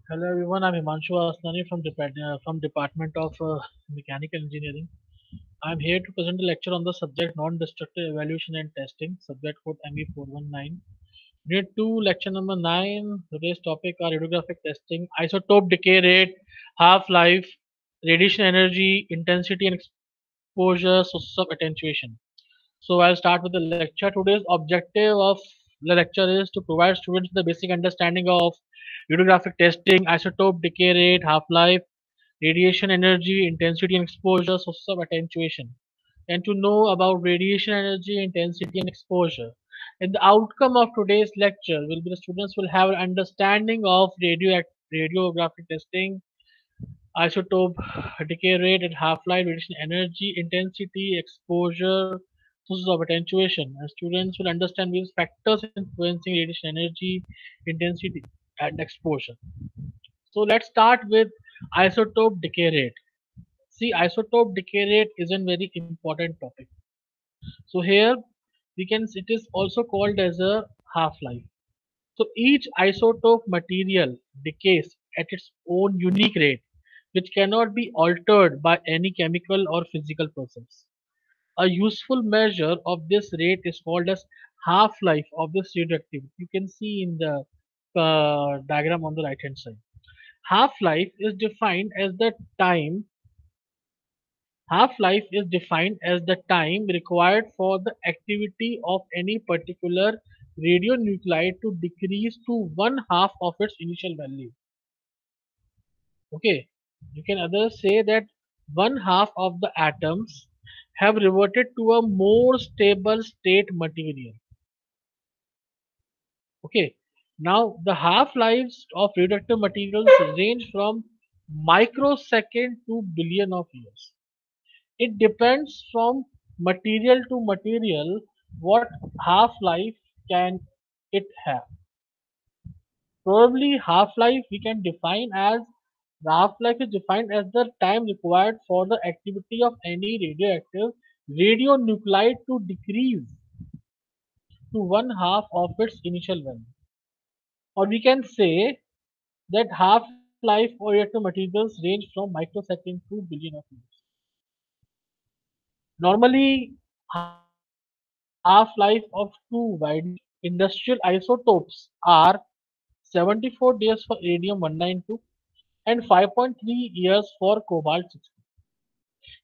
Hello everyone, I'm Himanshu Asnani from Department of Mechanical Engineering. I'm here to present a lecture on the subject non-destructive evaluation and testing, subject code ME419. Unit 2, lecture number 9. Today's topic are radiographic testing, isotope decay rate, half-life, radiation energy, intensity and exposure, sources of attenuation. So I'll start with the lecture. Today's objective of the lecture is to provide students with the basic understanding of radiographic testing, isotope decay rate, half-life, radiation energy, intensity and exposure, sources of attenuation, and to know about radiation energy, intensity and exposure. And the outcome of today's lecture will be the students will have an understanding of radiographic testing, isotope decay rate and half-life, radiation energy, intensity, exposure, sources of attenuation. And students will understand these factors influencing radiation energy, intensity, and exposure. So let's start with isotope decay rate. See, isotope decay rate is a very important topic. So here it is also called as a half-life. So each isotope material decays at its own unique rate, which cannot be altered by any chemical or physical process. A useful measure of this rate is called as half-life of this radioactivity. You can see in the diagram on the right hand side. Half-life is defined as the time Half-life is defined as the time required for the activity of any particular radionuclide to decrease to one half of its initial value. Okay, you can others say that one half of the atoms have reverted to a more stable state material. Okay, now the half-lives of radioactive materials range from microsecond to billion of years. It depends from material to material what half-life can it have. Probably half-life we can define as the half-life is defined as the time required for the activity of any radioactive radionuclide to decrease to one half of its initial value. Or we can say that half-life of radioactive materials range from microseconds to billion of years. Normally, half-life of two widely used industrial isotopes are 74 days for radium-192 and 5.3 years for cobalt-60.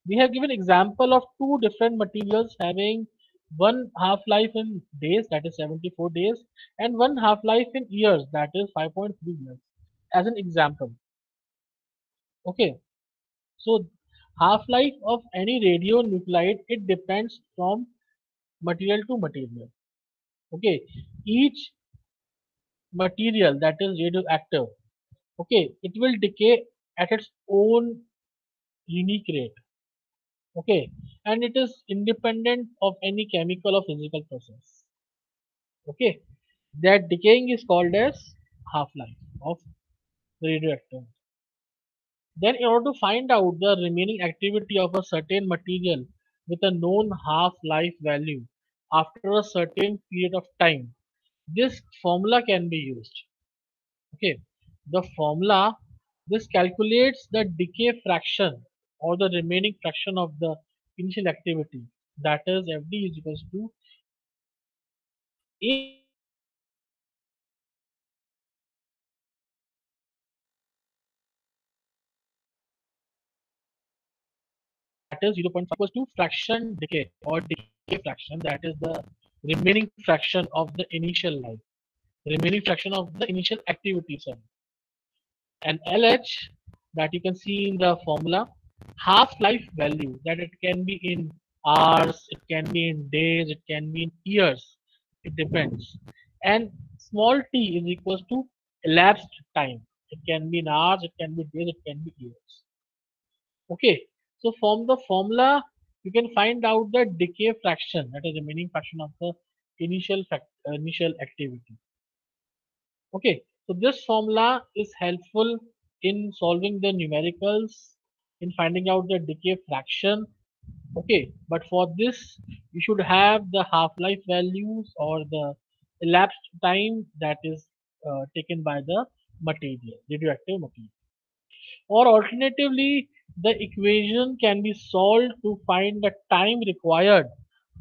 We have given example of two different materials having one half-life in days, that is 74 days, and one half-life in years, that is 5.3 years, as an example. Okay, so half-life of any radionuclide, it depends from material to material. Okay, each material that is radioactive, okay, it will decay at its own unique rate. Okay, and it is independent of any chemical or physical process. Okay, that decaying is called as half-life of radioactive. Then in order to find out the remaining activity of a certain material with a known half-life value after a certain period of time, this formula can be used. Okay, the formula, this calculates the decay fraction or the remaining fraction of the initial activity, that is FD is equals to A that is 0.5 equals to fraction decay or decay fraction, that is the remaining fraction of the initial life, remaining fraction of the initial activity, sorry. And LH that you can see in the formula, half-life value, that it can be in hours, it can be in days, it can be in years, it depends. And small t is equals to elapsed time. It can be in hours, it can be days, it can be years. Okay, so from the formula you can find out the decay fraction, that is the remaining fraction of the initial activity. Okay, so this formula is helpful in solving the numericals, in finding out the decay fraction. Okay, but for this you should have the half-life values or the elapsed time that is taken by the material, radioactive material. Or alternatively, the equation can be solved to find the time required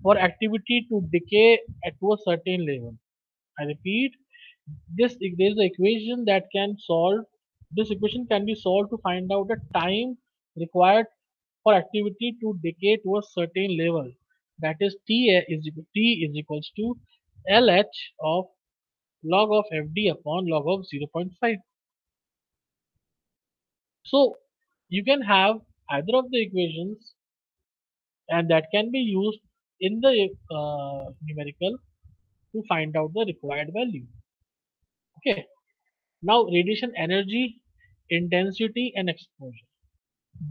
for activity to decay at to a certain level. I repeat, there is an equation that can solve. This equation can be solved to find out the time required for activity to decay to a certain level. That is T is equals to LH of log of FD upon log of 0.5. So you can have either of the equations, and that can be used in the numerical to find out the required value. Okay. Now radiation energy, intensity and exposure.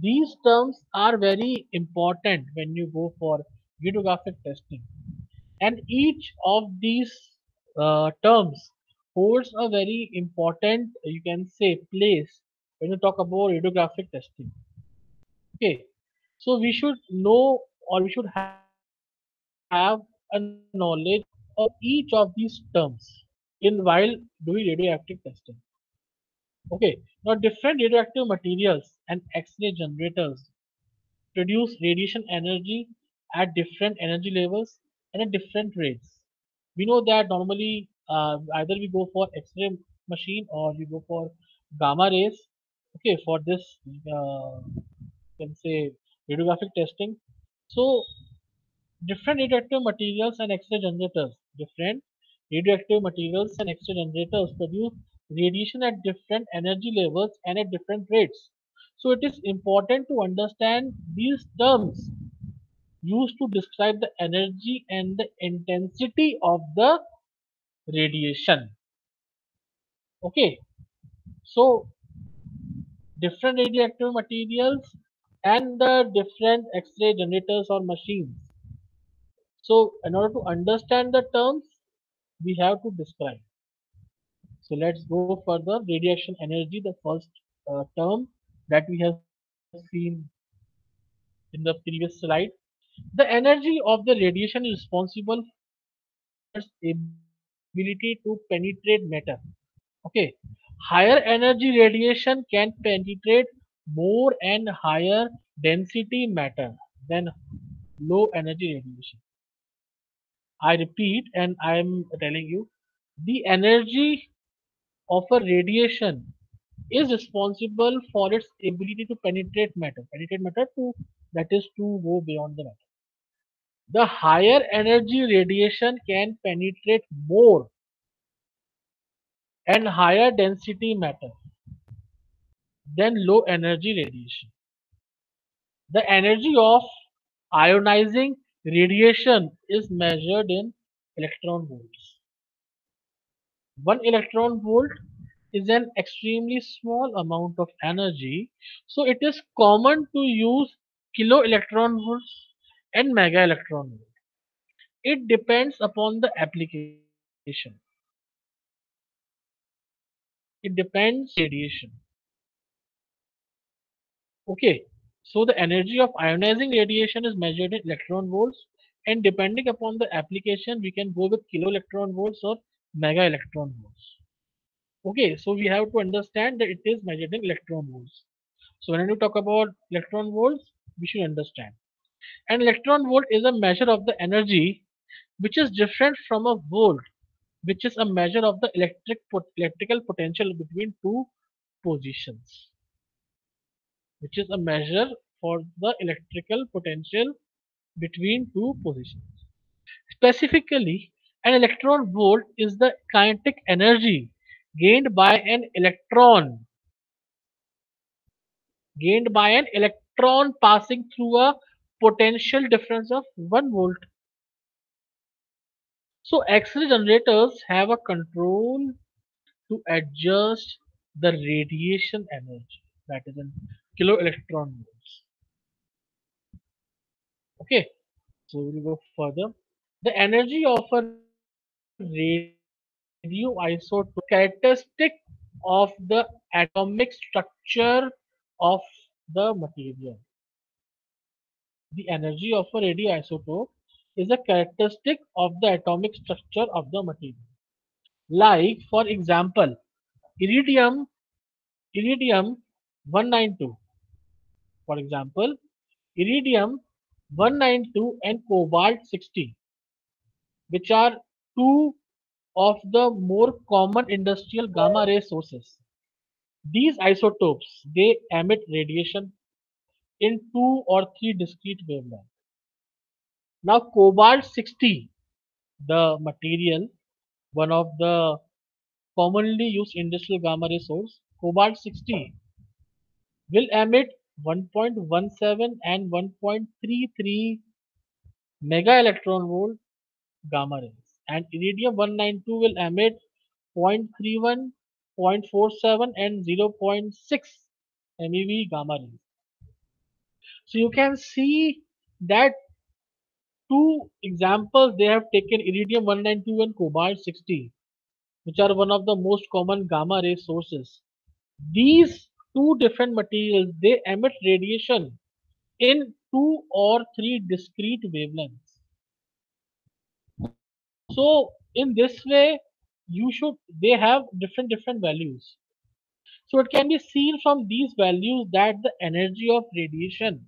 These terms are very important when you go for radiographic testing, and each of these terms holds a very important, you can say, place when you talk about radiographic testing. Okay, so we should know, or we should have a knowledge of each of these terms in while doing radioactive testing. Okay, now different radioactive materials and X-ray generators produce radiation energy at different energy levels and at different rates. We know that normally either we go for X-ray machine or we go for gamma rays. Okay, for this can say radiographic testing. So different radioactive materials and X-ray generators, different radioactive materials and X-ray generators produce radiation at different energy levels and at different rates. So it is important to understand these terms used to describe the energy and the intensity of the radiation. Okay, so different radioactive materials and the different X-ray generators or machines. So in order to understand the terms, we have to describe. So let's go further. Radiation energy, the first term that we have seen in the previous slide. The energy of the radiation is responsible for its ability to penetrate matter. Okay. Higher energy radiation can penetrate more and higher density matter than low energy radiation. I repeat, and I am telling you, the energy of a radiation is responsible for its ability to penetrate matter. Penetrate matter to, that is to go beyond the matter. The higher energy radiation can penetrate more and higher density matter than low energy radiation. The energy of ionizing radiation is measured in electron volts. 1 electron volt is an extremely small amount of energy, so it is common to use kilo electron volts and mega electron volt. It depends upon the application. It depends radiation. Okay, so the energy of ionizing radiation is measured in electron volts, and depending upon the application, we can go with kilo electron volts or mega electron volts. Okay, so we have to understand that it is measured in electron volts. So when we talk about electron volts, we should understand. An electron volt is a measure of the energy which is different from a volt, which is a measure of the electrical potential between two positions, which is a measure for the electrical potential between two positions. Specifically, an electron volt is the kinetic energy gained by an electron passing through a potential difference of 1 volt. So X-ray generators have a control to adjust the radiation energy, that is in kilo electron volts. Okay, so we'll go further. The energy of a radioisotope characteristic of the atomic structure of the material. The energy of a radioisotope is a characteristic of the atomic structure of the material. Like, for example, iridium, iridium 192, for example, iridium 192 and cobalt 60, which are two of the more common industrial gamma ray sources. These isotopes, they emit radiation in two or three discrete wavelengths. Now cobalt 60, the material, one of the commonly used industrial gamma ray source, cobalt 60 will emit 1.17 and 1.33 mega electron volt gamma rays, and iridium 192 will emit 0.31, 0.47 and zero point 0.6 MeV gamma rays. So you can see that two examples they have taken, iridium 192 and cobalt 60, which are one of the most common gamma ray sources. These two different materials, they emit radiation in two or three discrete wavelengths. So in this way, they have different values. So it can be seen from these values that the energy of radiation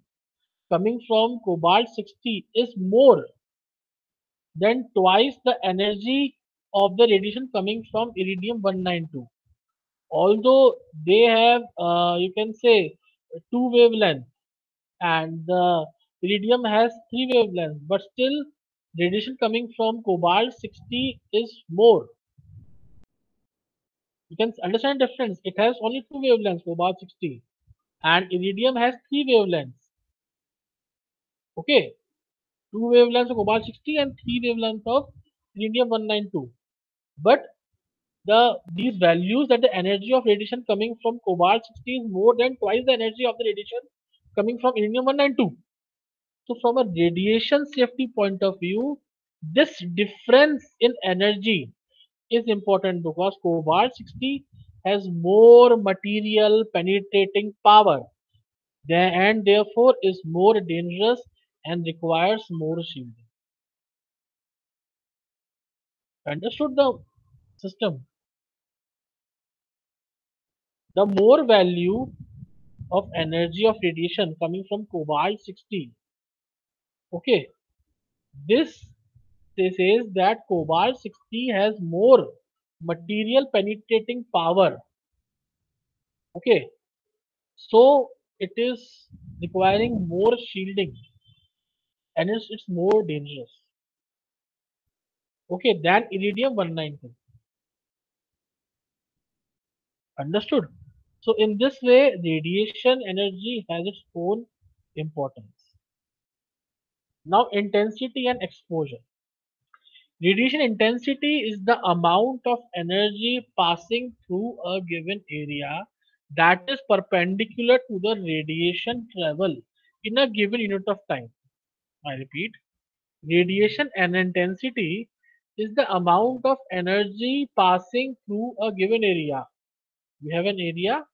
coming from cobalt 60 is more than twice the energy of the radiation coming from iridium 192. Although they have, you can say, two wavelengths, and the iridium has three wavelengths, but still radiation coming from cobalt 60 is more. You can understand the difference. It has only two wavelengths, cobalt 60, and iridium has three wavelengths. Okay, two wavelengths of cobalt 60 and three wavelengths of iridium 192. But these values, that the energy of radiation coming from cobalt 60 is more than twice the energy of the radiation coming from iridium 192. So from a radiation safety point of view, this difference in energy is important because cobalt 60 has more material penetrating power and therefore is more dangerous and requires more shielding. Understood the system? The more value of energy of radiation coming from cobalt 60. Okay, this says that cobalt 60 has more material penetrating power. Okay, so it is requiring more shielding and it's more dangerous. Okay, than iridium 192. Understood? So in this way, radiation energy has its own importance. Now, intensity and exposure. Radiation intensity is the amount of energy passing through a given area that is perpendicular to the radiation travel in a given unit of time. I repeat, radiation and intensity is the amount of energy passing through a given area. We have an area,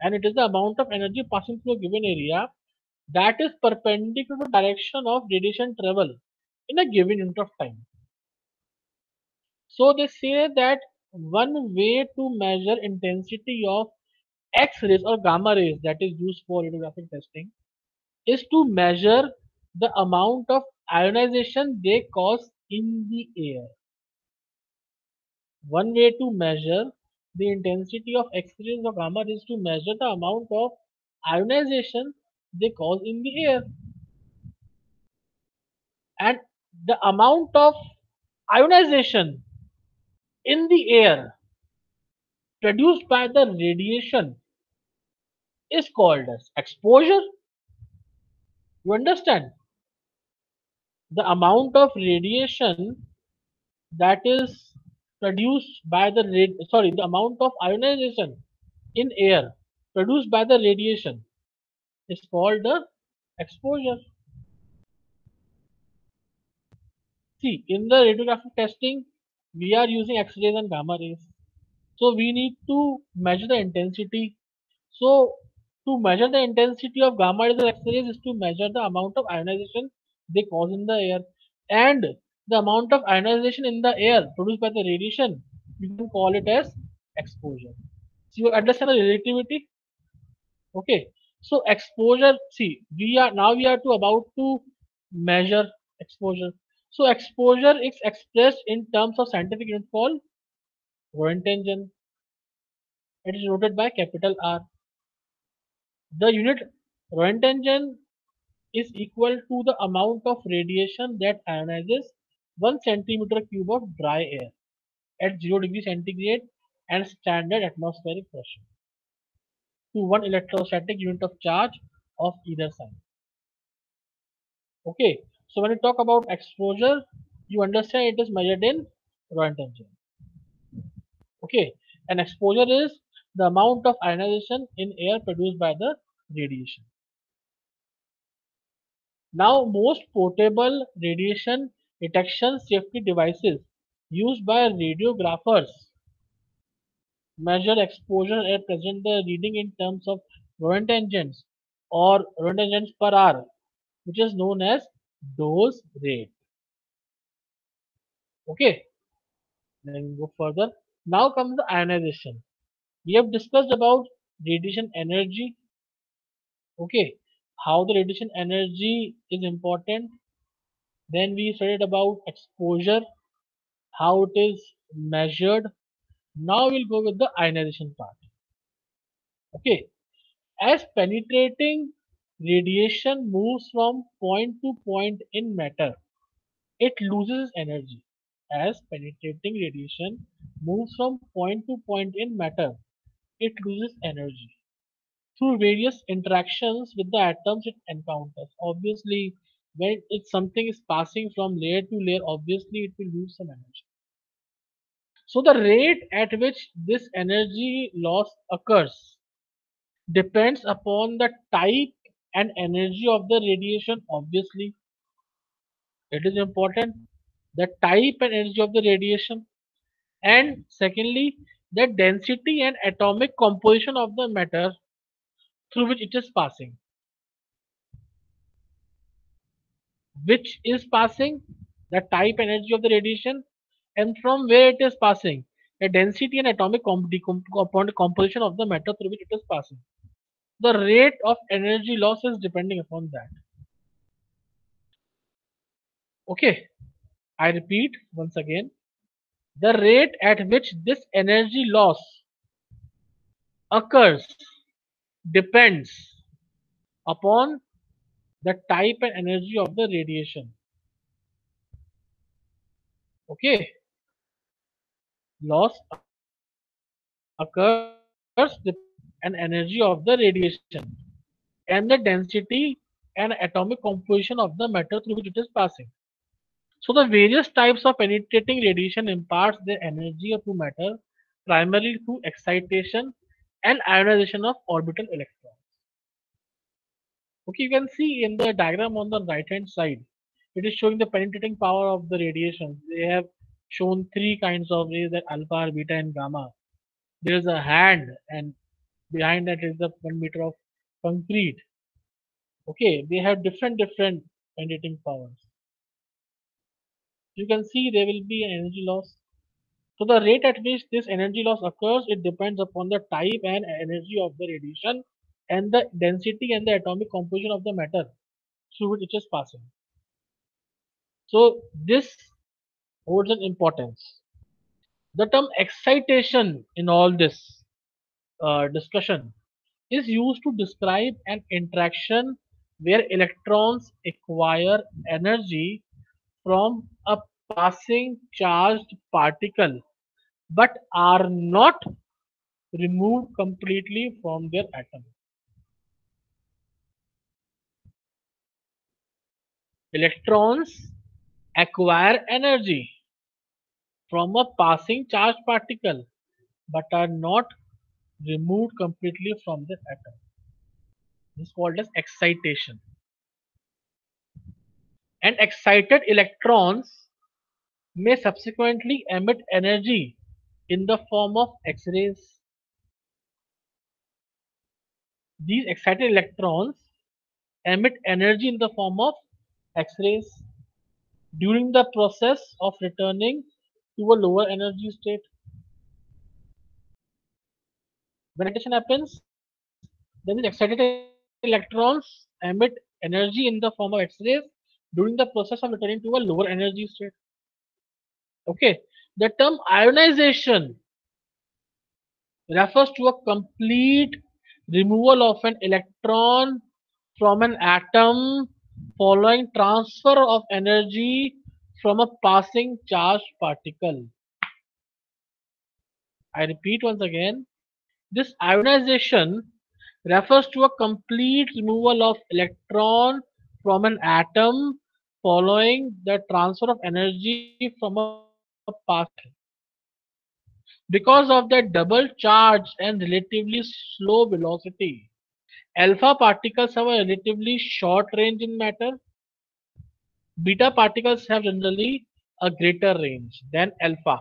and it is the amount of energy passing through a given area that is perpendicular to the direction of radiation travel in a given unit of time. So they say that one way to measure intensity of X-rays or gamma rays that is used for radiographic testing is to measure the amount of ionization they cause in the air. One way to measure the intensity of X-rays or gamma rays is to measure the amount of ionization they cause in the air. And the amount of ionization in the air produced by the radiation is called as exposure. You understand? The amount of radiation that is produced by the the amount of ionization in air produced by the radiation is called the exposure. See, in the radiographic testing, we are using X-rays and gamma rays. So we need to measure the intensity. So to measure the intensity of gamma rays and X-rays is to measure the amount of ionization they cause in the air, and the amount of ionization in the air produced by the radiation, you can call it as exposure. So you understand the relativity? Okay. So exposure, see, we are about to measure exposure. So exposure is expressed in terms of scientific unit called Roentgen. It is denoted by capital R. The unit Roentgen is equal to the amount of radiation that ionizes 1 centimeter cube of dry air at 0 degree centigrade and standard atmospheric pressure to 1 electrostatic unit of charge of either side. Okay, so when you talk about exposure, you understand it is measured in Roentgen. Okay, and exposure is the amount of ionization in air produced by the radiation. Now, most portable radiation detection safety devices used by radiographers measure exposure and present the reading in terms of Roentgens or Roentgens per hour, which is known as dose rate. Okay, then we go further. Now comes the ionization. We have discussed about radiation energy. Okay, how the radiation energy is important. Then we studied about exposure, how it is measured. Now we'll go with the ionization part. Okay, as penetrating radiation moves from point to point in matter, it loses energy. As penetrating radiation moves from point to point in matter, it loses energy through various interactions with the atoms it encounters. Obviously, when it's something is passing from layer to layer, obviously it will lose some energy. So the rate at which this energy loss occurs depends upon the type and energy of the radiation. Obviously, it is important, the type and energy of the radiation, and secondly, the density and atomic composition of the matter through which it is passing. Which is passing, the type and energy of the radiation, and from where it is passing, the density and atomic composition of the matter through which it is passing. The rate of energy loss is depending upon that. Okay, I repeat once again, the rate at which this energy loss occurs depends upon the type and energy of the radiation. Okay, loss occurs and energy of the radiation and the density and atomic composition of the matter through which it is passing. So the various types of penetrating radiation imparts their energy to matter primarily through excitation and ionization of orbital electrons. Okay, you can see in the diagram on the right hand side, it is showing the penetrating power of the radiation. They have shown three kinds of rays, that alpha, beta, and gamma. There is a hand, and behind that is the 1 meter of concrete. Okay, they have different penetrating powers. You can see there will be an energy loss. So the rate at which this energy loss occurs, it depends upon the type and energy of the radiation and the density and the atomic composition of the matter through which it is passing. So this holds an importance. The term excitation in all this discussion is used to describe an interaction where electrons acquire energy from a passing charged particle but are not removed completely from their atom. Electrons acquire energy from a passing charged particle but are not removed completely from their atom. This is called as excitation. And excited electrons may subsequently emit energy in the form of X-rays. These excited electrons emit energy in the form of X-rays during the process of returning to a lower energy state. When excitation happens, then these excited electrons emit energy in the form of X-rays during the process of returning to a lower energy state. Okay, the term ionization refers to a complete removal of an electron from an atom following transfer of energy from a passing charged particle. I repeat once again, this ionization refers to a complete removal of electron from an atom following the transfer of energy from a passing particle. Because of their double charge and relatively slow velocity, alpha particles have a relatively short range in matter. Beta particles have generally a greater range than alpha.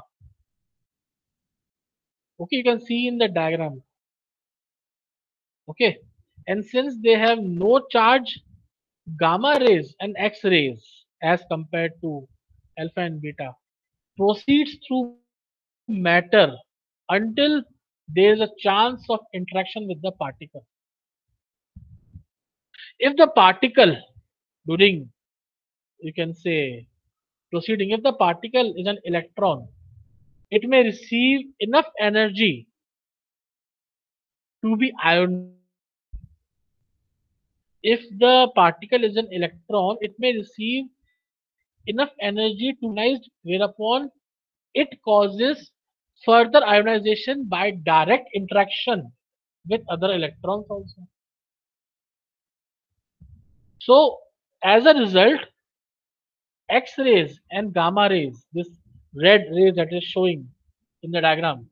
Okay, you can see in the diagram. Okay, and since they have no charge, gamma rays and X rays as compared to alpha and beta proceeds through matter until there is a chance of interaction with the particle. If the particle during, you can say, proceeding, if the particle is an electron, it may receive enough energy to be ionized. If the particle is an electron, it may receive enough energy to be ionized, whereupon it causes further ionization by direct interaction with other electrons also. So, as a result, X rays and gamma rays, this red rays that is showing in the diagram,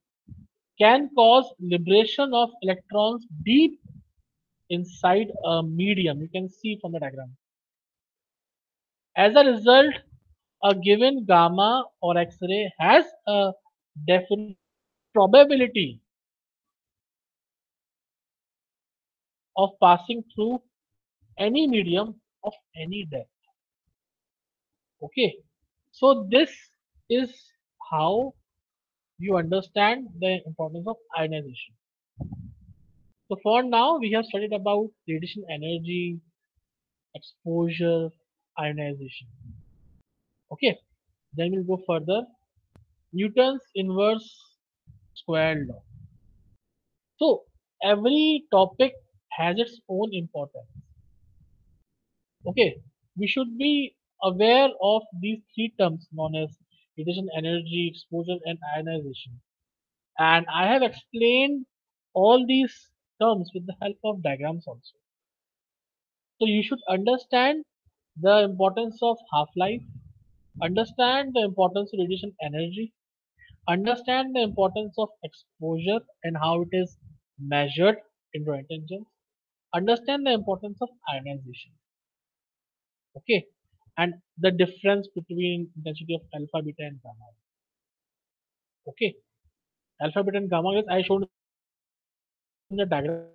can cause liberation of electrons deep inside a medium. You can see from the diagram. As a result, a given gamma or X-ray has a definite probability of passing through any medium of any depth. Okay, so this is how you understand the importance of ionization. So for now, we have studied about radiation energy, exposure, ionization. Okay, then we'll go further. Newton's inverse square law. So every topic has its own importance. Okay, we should be aware of these three terms known as radiation energy, exposure, and ionization. And I have explained all these terms with the help of diagrams also. So you should understand the importance of half-life, understand the importance of radiation energy, understand the importance of exposure and how it is measured in Roentgen, understand the importance of ionization. Okay, and the difference between intensity of alpha, beta, and gamma. Okay, alpha, beta, and gamma is I showed in the diagram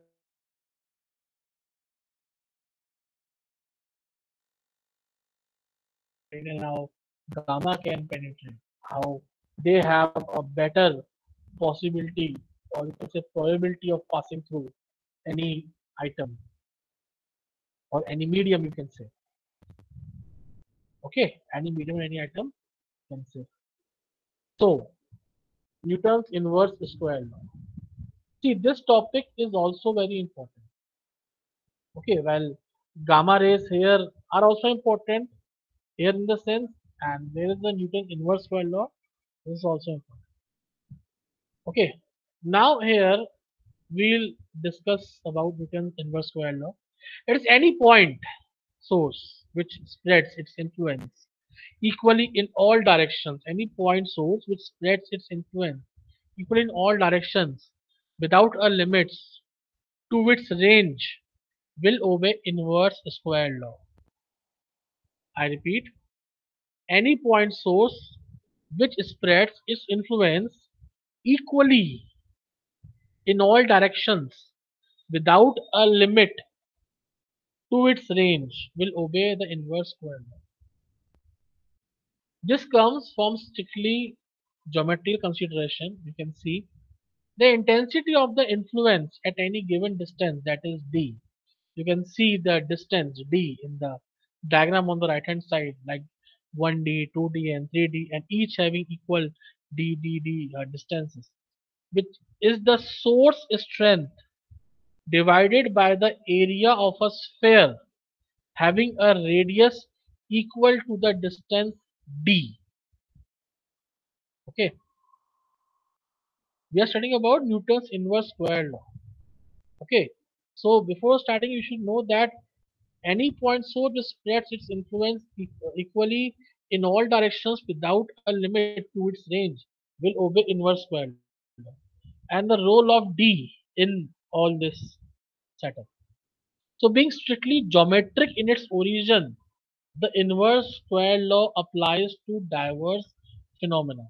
in the sense how alpha can penetrate and how gamma can penetrate, how they have a better possibility or you can say probability of passing through any item or any medium you can say. Okay, any medium, any item you can say. So Newton's inverse square law. See, this topic is also very important. Okay, well, gamma rays here are also important here in the sense, and there is the Newton inverse square law. This is also important. Okay, now here we'll discuss about Newton's inverse square law. It is any point source which spreads its influence equally in all directions. Any point source which spreads its influence equally in all directions without a limit to its range will obey inverse square law. I repeat, any point source which spreads its influence equally in all directions without a limit to its range will obey the inverse square law. This comes from strictly geometrical consideration. You can see The intensity of the influence at any given distance, that is d. You can see the distance d in the diagram on the right hand side, like 1d, 2d, and 3d, and each having equal d distances, which is the source strength divided by the area of a sphere having a radius equal to the distance d. Okay, we are studying about Newton's inverse square law. Okay, so before starting, you should know that any point source which spreads its influence equally in all directions without a limit to its range will obey inverse square law. And the role of D in all this setup. So being strictly geometric in its origin, the inverse square law applies to diverse phenomena.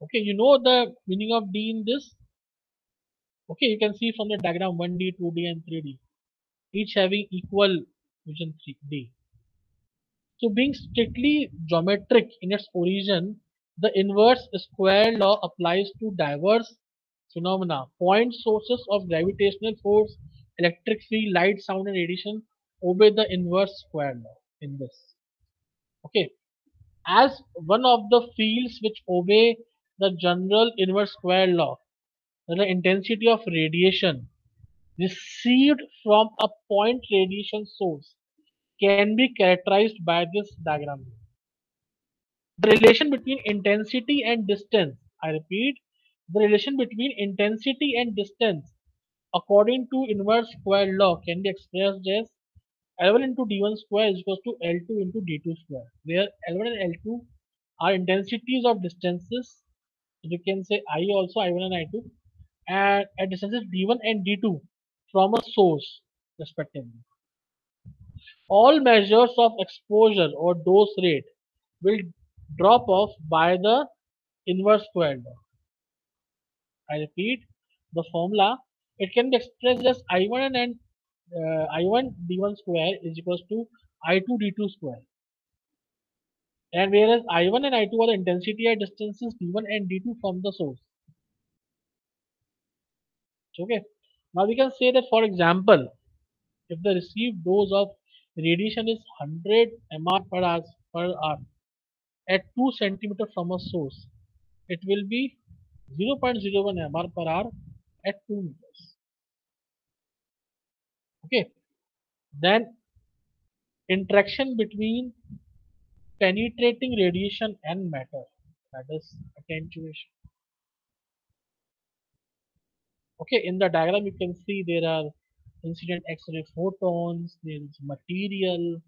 Okay, you know the meaning of D in this? Okay, you can see from the diagram 1D, 2D, and 3D, each having equal vision 3D. So being strictly geometric in its origin, the inverse square law applies to diverse phenomena. Point sources of gravitational force, electric field, light, sound, and radiation obey the inverse square law in this. Okay. As one of the fields which obey the general inverse square law, the intensity of radiation received from a point radiation source can be characterized by this diagram. The relation between intensity and distance, I repeat, the relation between intensity and distance according to inverse square law can be expressed as L1 into D1 square is equals to L2 into D2 square, where L1 and L2 are intensities of distances. So you can say I also I1 and I2, and at distances D1 and D2 from a source respectively. All measures of exposure or dose rate will drop off by the inverse square law. I repeat the formula. It can be expressed as I1 and I1 D1 square is equals to I2 D2 square. And whereas I1 and I2 are the intensity at distances D1 and D2 from the source. Okay. Now we can say that, for example, if the received dose of radiation is 100 mR per hour at 2 centimeter from a source, it will be 0.01 mR per hour at 2 meters. Okay. Then interaction between penetrating radiation and matter, that is attenuation. Okay, in the diagram you can see there are incident X-ray photons, there is material.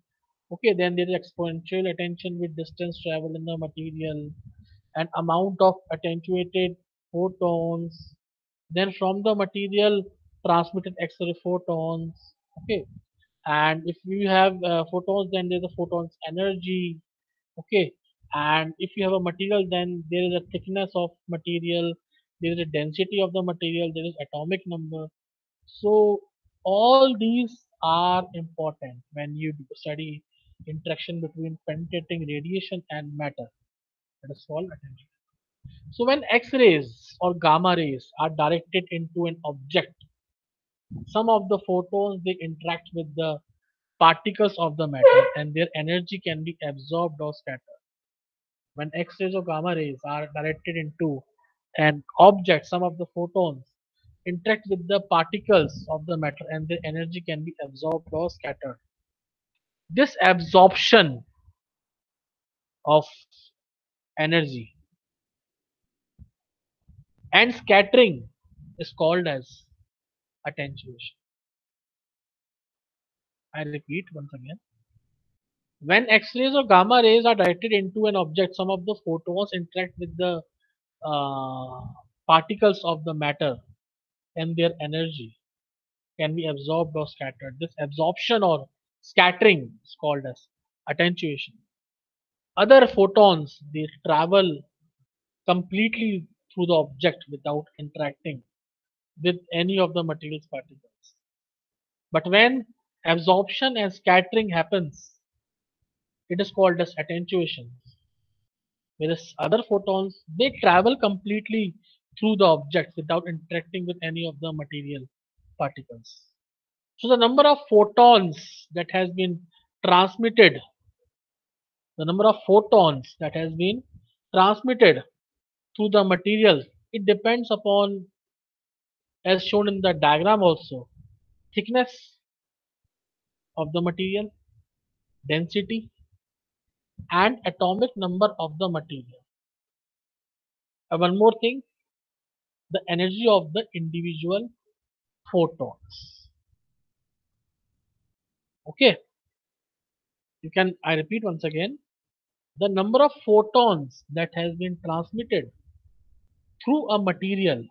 Okay, then there is exponential attention with distance travel in the material and amount of attenuated photons. Then from the material transmitted X-ray photons. Okay, and if you have photons, then there's a photons energy. Okay, and if you have a material, then there is a thickness of material, there is a density of the material, there is atomic number. So all these are important when you study interaction between penetrating radiation and matter. That is called attention. So when X-rays or gamma rays are directed into an object, some of the photons they interact with the particles of the matter and their energy can be absorbed or scattered. When X-rays or gamma rays are directed into an object, some of the photons interact with the particles of the matter and their energy can be absorbed or scattered. This absorption of energy and scattering is called as attenuation. I repeat once again. When X-rays or gamma rays are directed into an object, some of the photons interact with the uh, particles of the matter and their energy can be absorbed or scattered. This absorption or scattering is called as attenuation. Other photons they travel completely through the object without interacting with any of the material's particles. But when absorption and scattering happens, it is called as attenuation. whereas other photons, they travel completely through the objects without interacting with any of the material particles. So the number of photons that has been transmitted, the number of photons that has been transmitted through the material, it depends upon, as shown in the diagram also, thickness of the material, density, and atomic number of the material. One more thing, the energy of the individual photons. Okay, I repeat once again, the number of photons that has been transmitted through a material,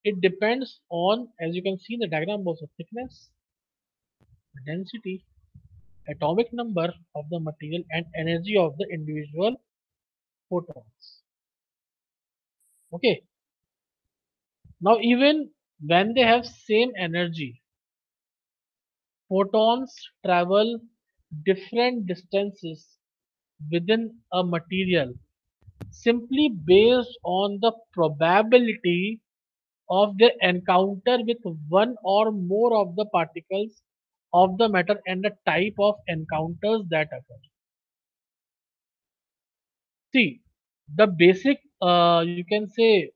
it depends on, as you can see in the diagram also, thickness, density, atomic number of the material, and energy of the individual photons. Okay, now even when they have same energy, photons travel different distances within a material simply based on the probability of their encounter with one or more of the particles of the matter and the type of encounters that occur. See, the basic, you can say,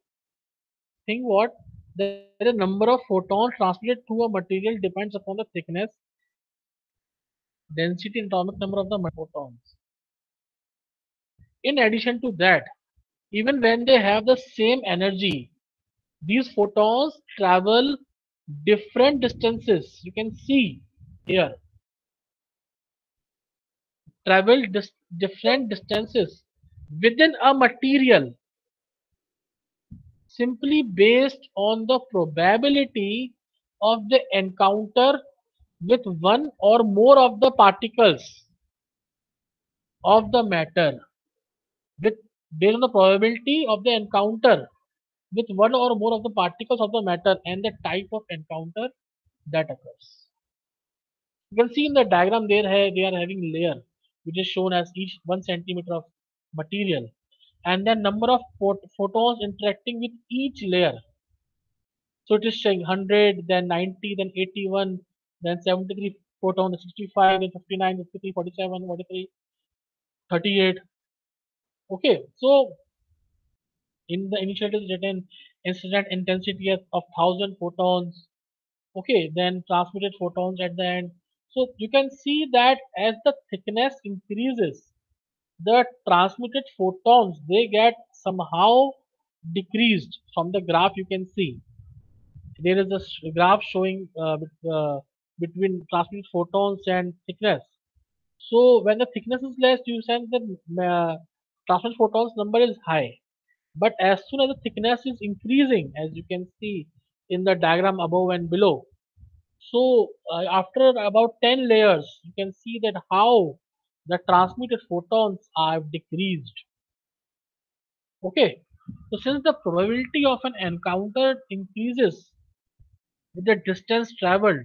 thing what? The number of photons transmitted through a material depends upon the thickness, density, and atomic number of the photons. In addition to that, even when they have the same energy, these photons travel different distances. You can see here, travel different distances within a material simply based on the probability of the encounter with one or more of the particles of the matter, with based on the probability of the encounter with one or more of the particles of the matter and the type of encounter that occurs. You can see in the diagram there they are having layer which is shown as each 1 centimeter of material, and then number of photons interacting with each layer. So it is showing 100, then 90, then 81, then 73 photon, then 65, then 59, 53, 47, 43, 38. Okay, so in the initial it is written incident intensity of 1000 photons. Okay, then transmitted photons at the end. So you can see that as the thickness increases, the transmitted photons, they get somehow decreased. From the graph you can see there is a graph showing between transmitted photons and thickness. So when the thickness is less, you sense that transmitted photons number is high. But as soon as the thickness is increasing, as you can see in the diagram above and below, so after about 10 layers, you can see that how the transmitted photons are decreased. Okay, so since the probability of an encounter increases with the distance traveled,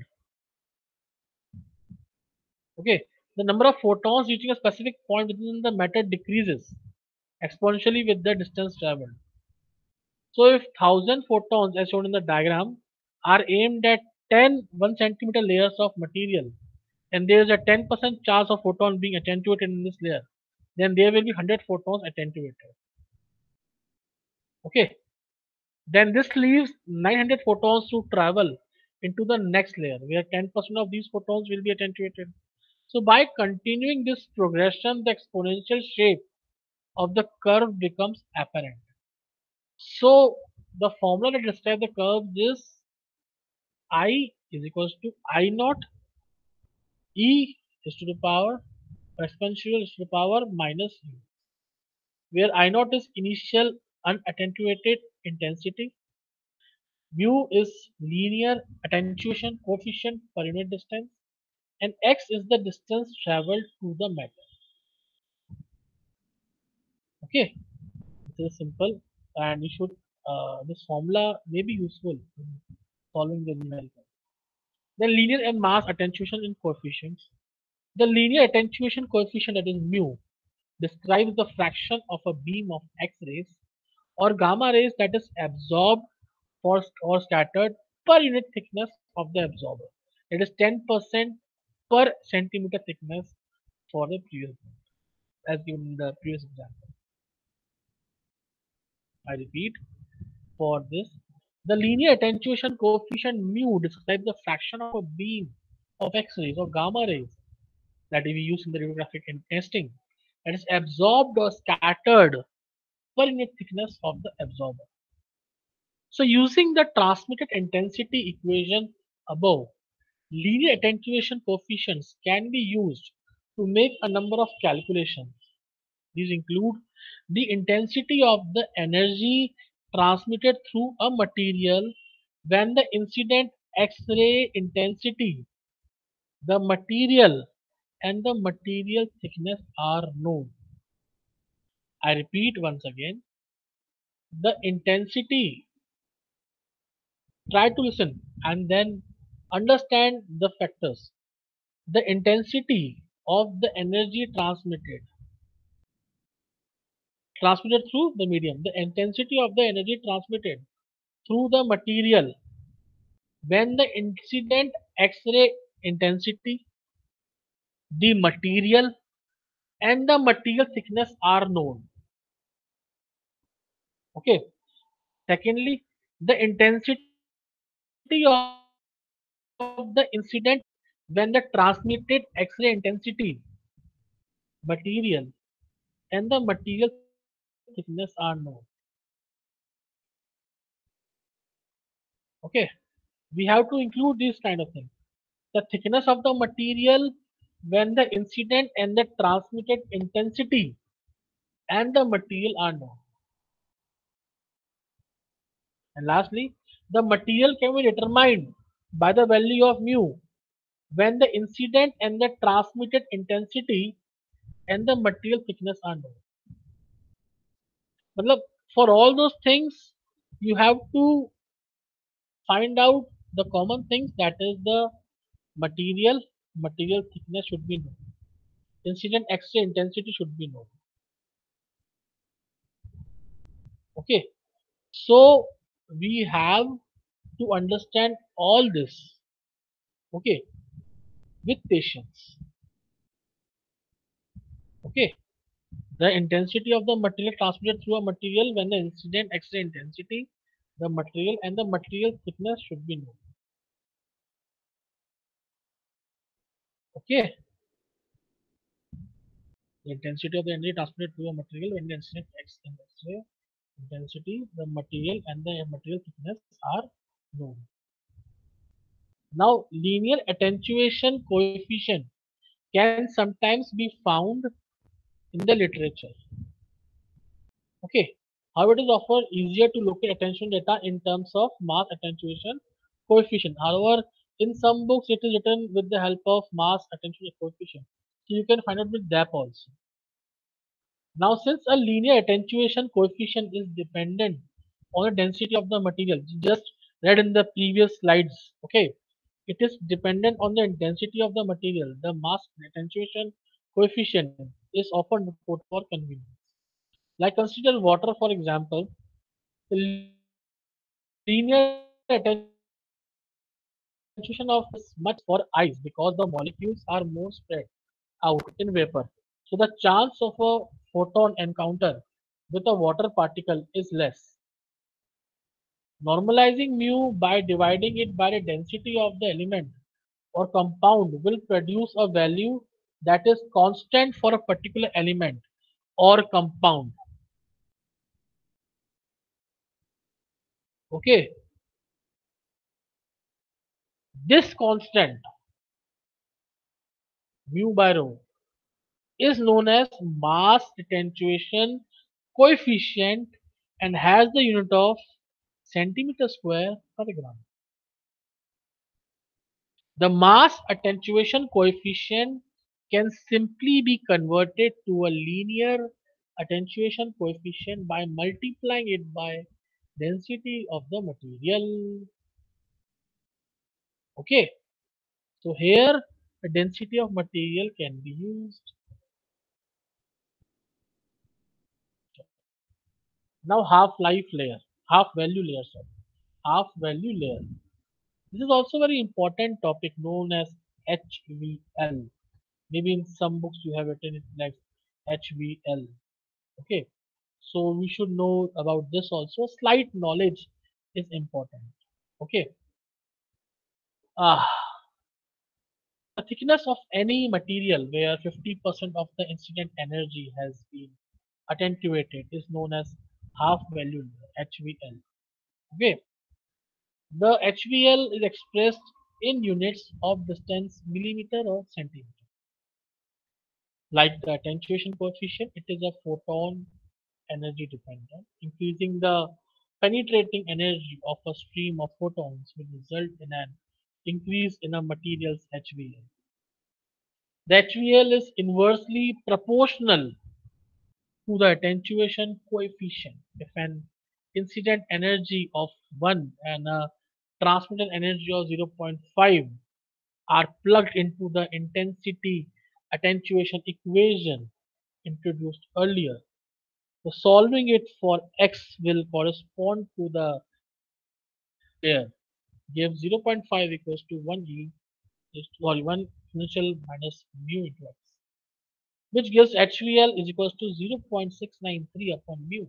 okay, the number of photons reaching a specific point within the matter decreases exponentially with the distance traveled. So if 1000 photons as shown in the diagram are aimed at 10 1 centimeter layers of material, and there is a 10% chance of photon being attenuated in this layer, then there will be 100 photons attenuated. Okay, then this leaves 900 photons to travel into the next layer where 10% of these photons will be attenuated. So by continuing this progression, the exponential shape of the curve becomes apparent. So the formula that describes the curve is I is equals to I naught E is to the power exponential is to the power minus U, where I naught is initial unattenuated intensity, mu is linear attenuation coefficient per unit distance, and x is the distance traveled to the matter. Okay, this is simple, and you should this formula may be useful in solving the numerical. Then linear and mass attenuation in coefficients. The linear attenuation coefficient, that is mu, describes the fraction of a beam of X-rays or gamma rays that is absorbed or scattered per unit thickness of the absorber. It is 10% per centimeter thickness for the previous, as given in the previous example. I repeat, for this, the linear attenuation coefficient mu describes the fraction of a beam of X-rays or gamma rays that we use in the radiographic testing that is absorbed or scattered per unit thickness of the absorber. So using the transmitted intensity equation above, linear attenuation coefficients can be used to make a number of calculations. These include the intensity of the energy transmitted through a material when the incident X-ray intensity, the material and the material thickness are known. I repeat once again, the intensity, try to listen and then understand the factors. The intensity of the energy transmitted through the medium, the intensity of the energy transmitted through the material when the incident X-ray intensity, the material and the material thickness are known. Okay. Secondly, the intensity of the incident when the transmitted X-ray intensity, material and the material thickness are known. Okay. We have to include these kind of things. The thickness of the material when the incident and the transmitted intensity and the material are known. And lastly, the material can be determined by the value of mu when the incident and the transmitted intensity and the material thickness are known. Matlab, for all those things, you have to find out the common things, that is the material thickness should be known. Incident X-ray intensity should be known. Okay. So we have to understand all this, okay, with patience. Okay. The intensity of the material transmitted through a material when the incident X-ray intensity, the material and the material thickness should be known. Okay. The intensity of the energy transmitted through a material when the incident X-ray intensity, the material and the material thickness are known. Now, linear attenuation coefficient can sometimes be found in the literature. Okay. How it is often easier to locate attention data in terms of mass attenuation coefficient. However, in some books it is written with the help of mass attenuation coefficient. So you can find out with that also. Now, since a linear attenuation coefficient is dependent on the density of the material, just read in the previous slides, okay, it is dependent on the density of the material. The mass attenuation coefficient is often put for convenience. Like consider water for example. The linear attenuation of is much for ice because the molecules are more spread out in vapor. So the chance of a photon encounter with a water particle is less. Normalizing mu by dividing it by the density of the element or compound will produce a value that is constant for a particular element or compound. Okay, this constant mu by rho is known as mass attenuation coefficient and has the unit of centimeter square per gram. The mass attenuation coefficient can simply be converted to a linear attenuation coefficient by multiplying it by density of the material. Okay, so here the density of material can be used. Now half-life layer, half-value layer, sorry, half-value layer. This is also very important topic known as HVL. Maybe in some books you have written it like HVL. Okay, so we should know about this also. Slight knowledge is important. Okay, ah, the thickness of any material where 50% of the incident energy has been attenuated is known as half value HVL. Okay, the HVL is expressed in units of distance millimeter or centimeter. Like the attenuation coefficient, it is a photon energy dependent. Increasing the penetrating energy of a stream of photons will result in an increase in a material's HVL. The HVL is inversely proportional to the attenuation coefficient. If an incident energy of 1 and a transmitted energy of zero point 0.5 are plugged into the intensity attenuation equation introduced earlier, so solving it for x will correspond to the layer give 0.5 equals to 1 e is sorry 1 exponential minus mu into x, which gives HVL is equals to 0.693 upon mu.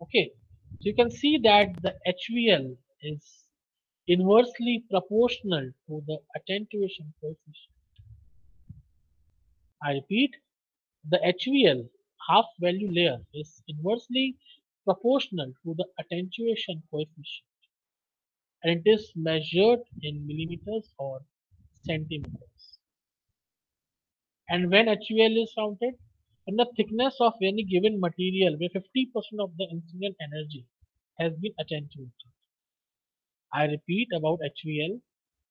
Okay, so you can see that the HVL is inversely proportional to the attenuation coefficient. I repeat, the HVL half value layer is inversely proportional to the attenuation coefficient, and it is measured in millimeters or centimeters. And when HVL is counted, when the thickness of any given material where 50% of the incident energy has been attenuated. I repeat about HVL,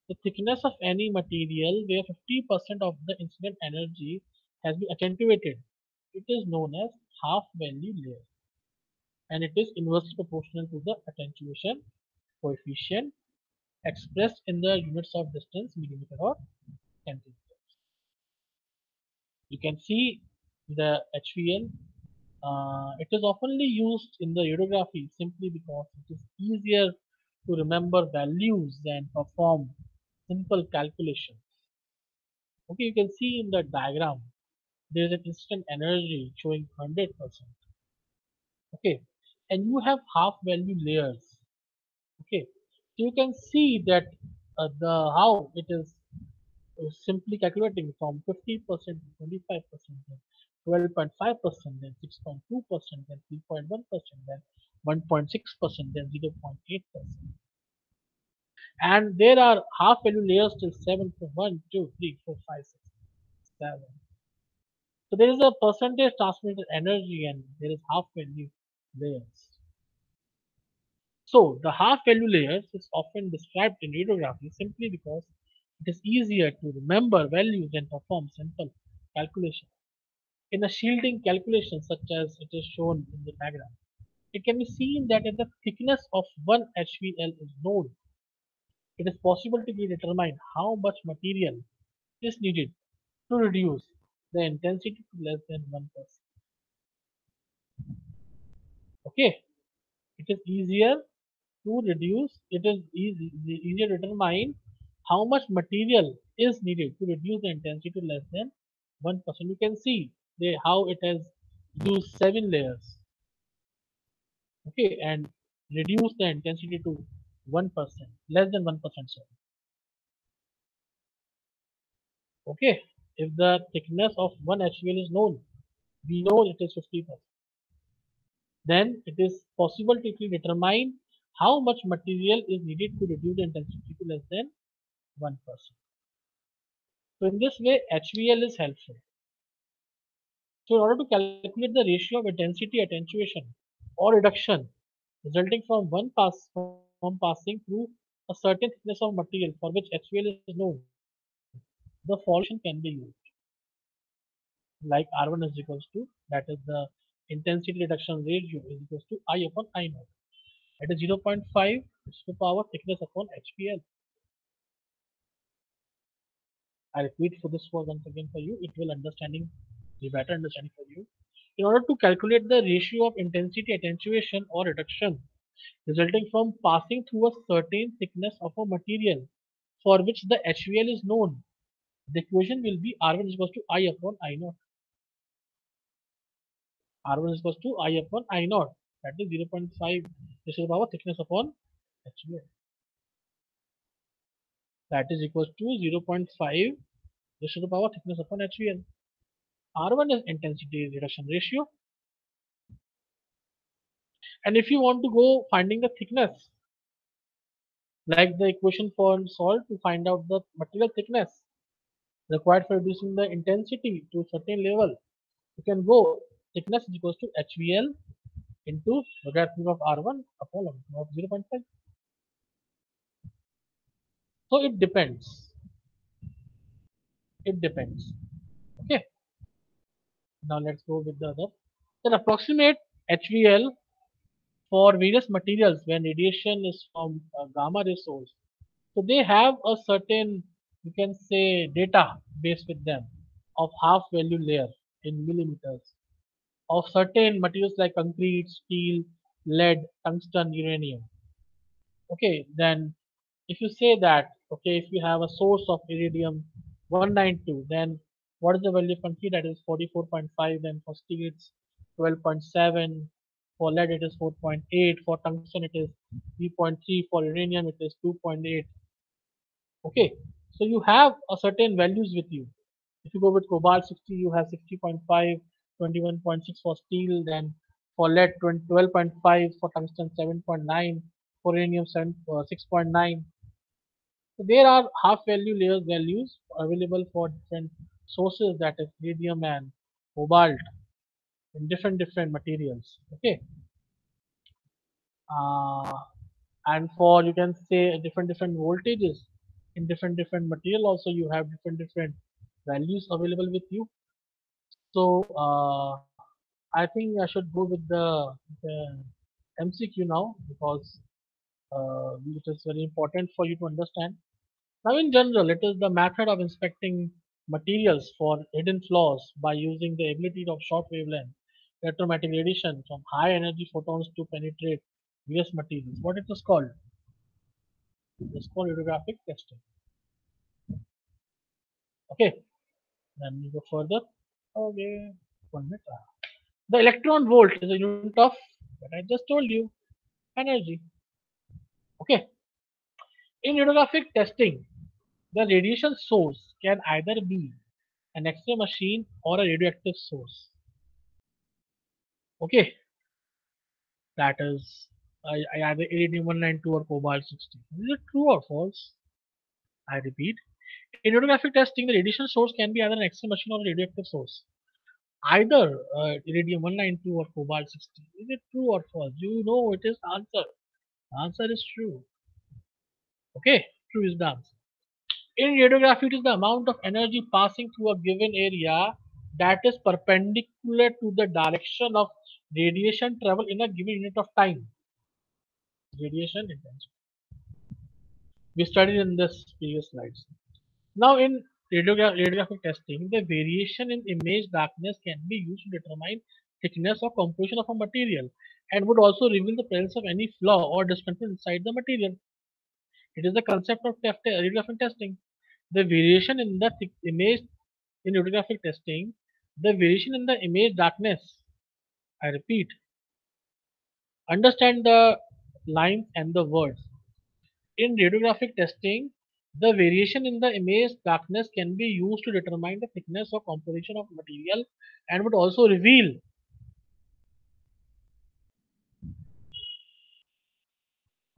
the thickness of any material where 50% of the incident energy has been attenuated. It is known as half value layer, and it is inversely proportional to the attenuation coefficient expressed in the units of distance millimeter or centimeter. You can see the HVL. It is oftenly used in the radiography simply because it is easier to remember values and perform simple calculations. Okay, you can see in the diagram there is an instant energy showing 100%. Okay, and you have half value layers. Okay, so you can see that the how it is simply calculating from 50% to 25%, then 12.5%, then 6.2%, then 3.1%, then 1.6%, then 0.8%. And there are half value layers till 7 from 1, 2, 3, 4, 5, 6, 7. So there is a percentage transmitted energy and there is half value layers. So the half value layers is often described in radiography simply because it is easier to remember values and perform simple calculations. In a shielding calculation such as it is shown in the diagram, it can be seen that if the thickness of one HVL is known, it is possible to determine how much material is needed to reduce the intensity to less than 1%. Okay, it is easier to reduce, it is easier to determine how much material is needed to reduce the intensity to less than 1%. You can see how it has used 7 layers, okay, and reduce the intensity to 1%, less than 1%. Sorry. Okay, if the thickness of one HVL is known, we know it is 50%. Then it is possible to quickly determine how much material is needed to reduce the intensity to less than 1%. So in this way, HVL is helpful. So in order to calculate the ratio of intensity attenuation or reduction resulting from from passing through a certain thickness of material for which HVL is known, the following equation can be used. Like R1 is equals to, that is the intensity reduction ratio is equals to I upon I naught. That is 0.5 to the power thickness upon HPL. I repeat for this for once again for you. It will understanding, the better understanding for you. In order to calculate the ratio of intensity attenuation or reduction resulting from passing through a certain thickness of a material for which the HVL is known, the equation will be R1 is equals to I upon I naught. R1 is equals to I upon I naught. That is 0.5 this is our thickness upon HVL. That is equals to 0.5 this is the power thickness upon HVL. R1 is intensity reduction ratio. And if you want to go finding the thickness, like the equation for salt to find out the material thickness required for reducing the intensity to a certain level, you can go thickness is equals to HVL into logarithm of R1 upon logarithm of 0.5. So it depends. It depends. Okay. Now let's go with the other. Then approximate HVL for various materials when radiation is from gamma ray source. So they have a certain, you can say, data base with them of half value layer in millimeters of certain materials like concrete, steel, lead, tungsten, uranium. Okay, then if you say that, okay, if you have a source of iridium 192, then what is the value of concrete? That is 44.5. Then for steel it's 12.7. For lead it is 4.8. For tungsten it is 3.3. For uranium it is 2.8. Okay, so you have a certain values with you. If you go with cobalt 60, you have 60.5, 21.6 for steel, then for lead 12.5, for tungsten 7.9, for uranium 6.9. So there are half value layers values available for different sources, that is radium and cobalt in different materials. Okay, uh, and for you can say different voltages in different material also you have different values available with you. So I think I should go with the MCQ now because it is very important for you to understand. Now in general, it is the method of inspecting materials for hidden flaws by using the ability of short wavelength electromagnetic radiation from high energy photons to penetrate various materials. What it is called? It's called radiographic testing. Okay, then we go further. Okay, 1 minute. The electron volt is a unit of what I just told you, energy. Okay, in radiographic testing, the radiation source can either be an X-ray machine or a radioactive source. Okay, that is either iridium 192 or cobalt 60. Is it true or false? I repeat, in radiographic testing, the radiation source can be either an X-ray machine or a radioactive source. Either iridium 192 or cobalt 60. Is it true or false? You know it is the answer. The answer is true. Okay, true is the answer. In radiography, it is the amount of energy passing through a given area that is perpendicular to the direction of radiation travel in a given unit of time. Radiation intensity. We studied in this previous slides. Now, in radiographic testing, the variation in image darkness can be used to determine thickness or composition of a material and would also reveal the presence of any flaw or discontinuity inside the material. It is the concept of radiographic testing. The variation in the image in radiographic testing, the variation in the image darkness, I repeat, understand the lines and the words. In radiographic testing, the variation in the image darkness can be used to determine the thickness or composition of material and would also reveal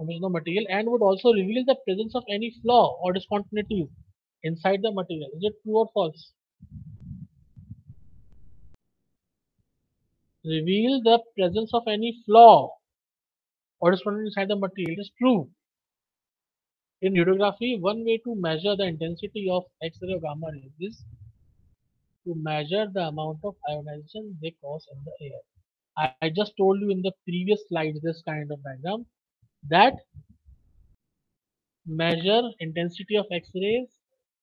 composition of material and would also reveal the presence of any flaw or discontinuities inside the material. Is it true or false? Reveal the presence of any flaw or discontinuity inside the material. It is true. In radiography, one way to measure the intensity of X-ray or gamma rays is to measure the amount of ionization they cause in the air. I just told you in the previous slides this kind of diagram that measure intensity of X-rays,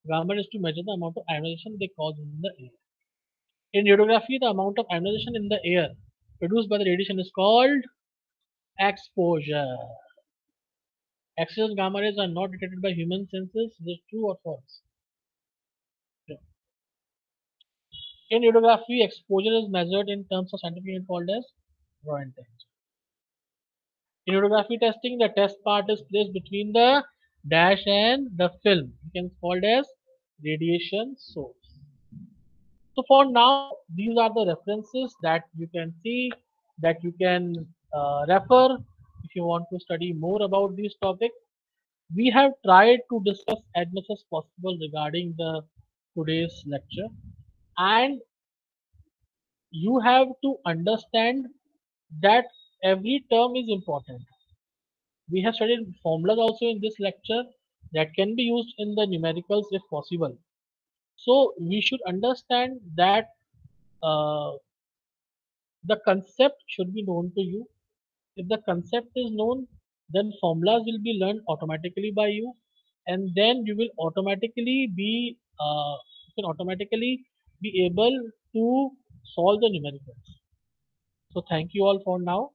gamma is to measure the amount of ionization they cause in the air. In radiography, the amount of ionization in the air produced by the radiation is called exposure. X-rays and gamma rays are not detected by human senses. Is it true or false? In radiography, exposure is measured in terms of scientific unit called as raw intensity. In radiography testing, the test part is placed between the dash and the film. It can be called as radiation source. So for now, these are the references that you can see, that you can refer if you want to study more about these topics. We have tried to discuss as much as possible regarding the today's lecture, and you have to understand that every term is important. We have studied formulas also in this lecture that can be used in the numericals if possible. So we should understand that uh, the concept should be known to you. If the concept is known, then formulas will be learned automatically by you, and then you will automatically be you can automatically be able to solve the numericals. So thank you all for now.